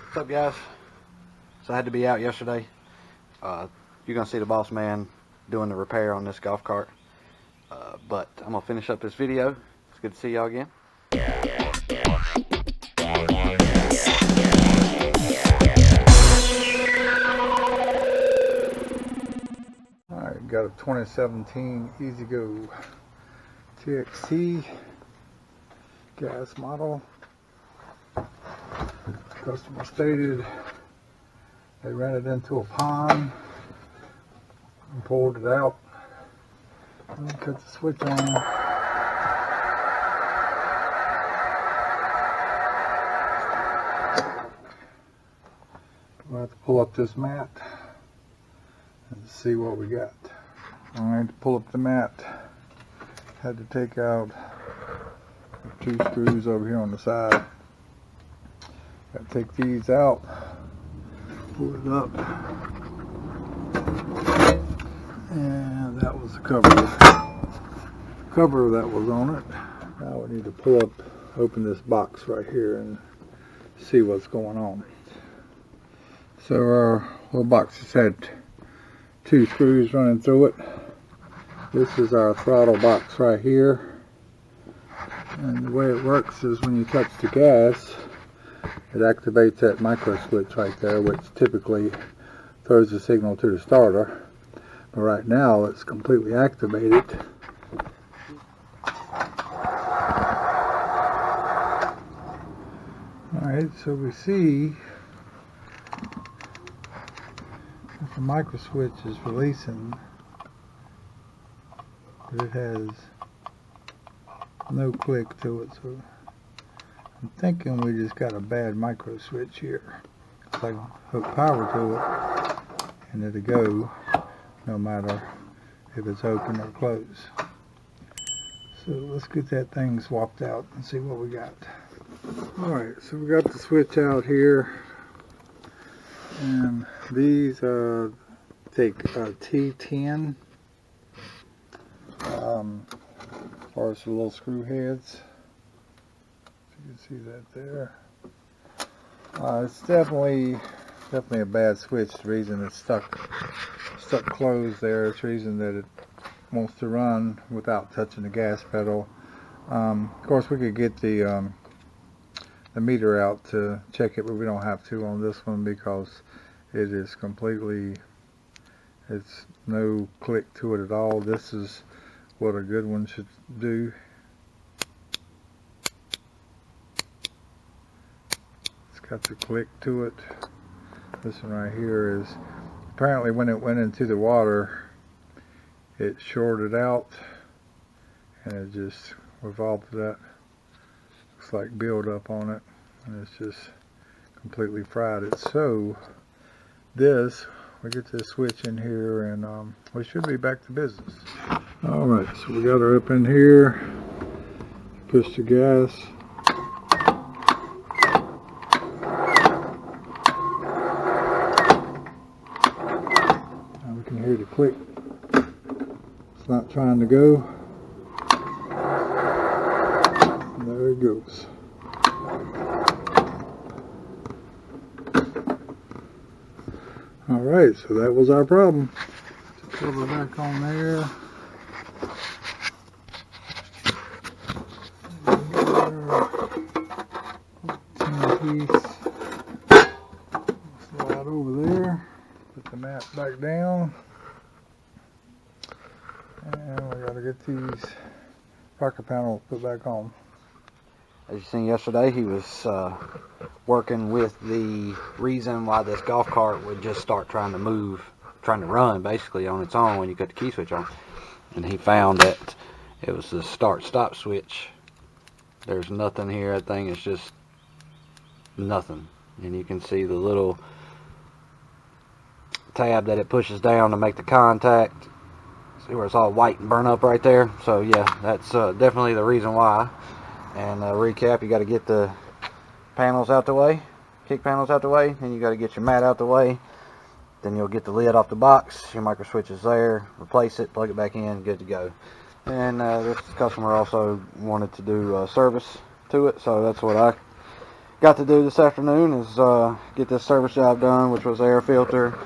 What's up, guys? So I had to be out yesterday. You're gonna see the boss man doing the repair on this golf cart, but I'm gonna finish up this video. It's good to see y'all again. Alright, got a 2017 EZGO TXT gas model. Customer stated they ran it into a pond and pulled it out and cut the switch on. We'll have to pull up this mat and see what we got. Alright, to pull up the mat, had to take out 2 screws over here on the side. Got to take these out, pull it up, and that was the cover that was on it. Now we need to pull up, open this box right here and see what's going on. So our little box has had 2 screws running through it. This is our throttle box right here, and the way it works is when you touch the gas, it activates that micro switch right there, which typically throws the signal to the starter. But right now it's completely activated. Alright, so we see that the micro switch is releasing, but it has no click to it, so I'm thinking we just got a bad micro switch here. So I can hook power to it and it'll go no matter if it's open or closed. So let's get that thing swapped out and see what we got. Alright, so we got the switch out here, and these take T10 as far as the little screw heads. You can see that there. It's definitely a bad switch. The reason it's stuck closed there, it's the reason that it wants to run without touching the gas pedal. Of course, we could get the meter out to check it, but we don't have to on this one because it is completely, it's no click to it at all. This is what a good one should do. Got the click to it. This one right here is apparently when it went into the water, it shorted out and it just revolved that. Looks like build up on it, and it's just completely fried it. So this, we get this switch in here and we should be back to business. Alright, so we got her up in here. Push the gas. We can hear the click. It's not trying to go. And there it goes. Alright, so that was our problem. Cover back on there. Tin piece. Slide over there. Put the mat back down. And we gotta get these rocker panels put back on. As you seen yesterday, he was working with the reason why this golf cart would just start trying to move, trying to run basically on its own when you put the key switch on. And he found that it was the start-stop switch. There's nothing here. That thing is just nothing. And you can see the little tab that it pushes down to make the contact. See where it's all white and burnt up right there? So yeah, that's definitely the reason why. And recap, you got to get the panels out the way, kick panels out the way, then you got to get your mat out the way. Then you'll get the lid off the box. Your micro switch is there. Replace it, plug it back in, good to go. And this customer also wanted to do service to it, so that's what I got to do this afternoon is get this service job done, which was air filter,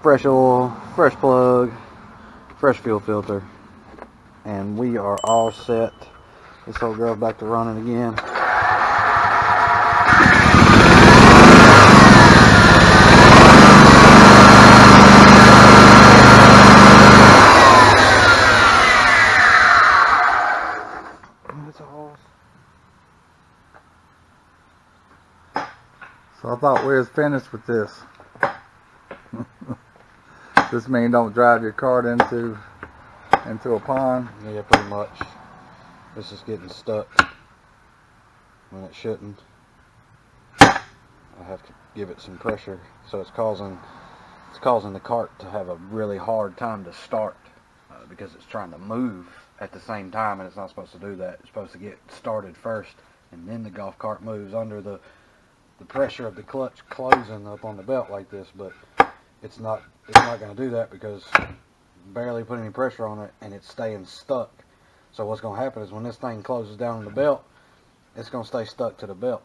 fresh oil, fresh plug, fresh fuel filter, and we are all set. This old girl's back to running again. So I thought we was finished with this. This mean don't drive your cart into a pond? Yeah, pretty much. This is getting stuck when it shouldn't. I have to give it some pressure, so it's causing the cart to have a really hard time to start because it's trying to move at the same time, and it's not supposed to do that. It's supposed to get started first, and then the golf cart moves under the pressure of the clutch closing up on the belt like this, but it's not going to do that because barely put any pressure on it and it's staying stuck. So what's going to happen is when this thing closes down on the belt, it's going to stay stuck to the belt.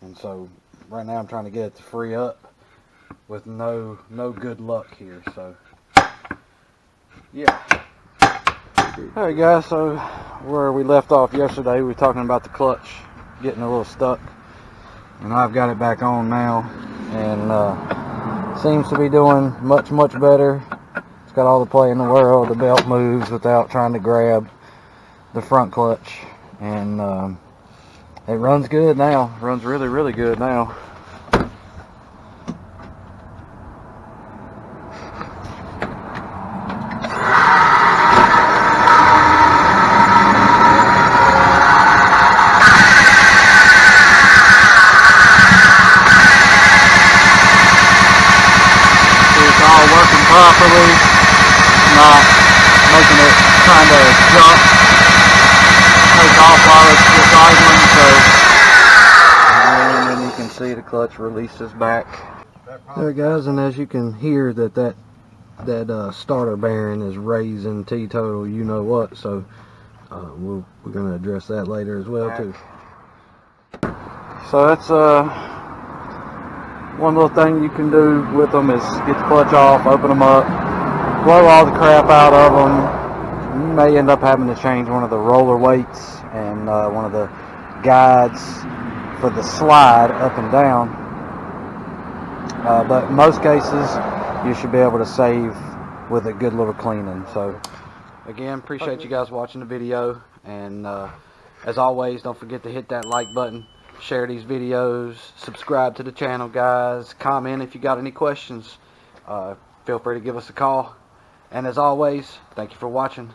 And so right now I'm trying to get it to free up with no good luck here. So yeah. Alright guys, so where we left off yesterday, we were talking about the clutch getting a little stuck. And I've got it back on now, and seems to be doing much better. It's got all the play in the world. The belt moves without trying to grab the front clutch, and it runs good now. Runs really good now. Working properly, not making it trying to jump, take off while it's just idling, and then you can see the clutch releases back. There guys, and as you can hear that starter bearing is raising teetotal you know what, so we're going to address that later as well too. So that's one little thing you can do with them is get the clutch off, open them up, blow all the crap out of them. You may end up having to change one of the roller weights and one of the guides for the slide up and down. But in most cases, you should be able to save with a good little cleaning. So again, appreciate you guys watching the video, and as always, don't forget to hit that like button. Share these videos, subscribe to the channel guys, comment if you got any questions, feel free to give us a call, and as always, thank you for watching.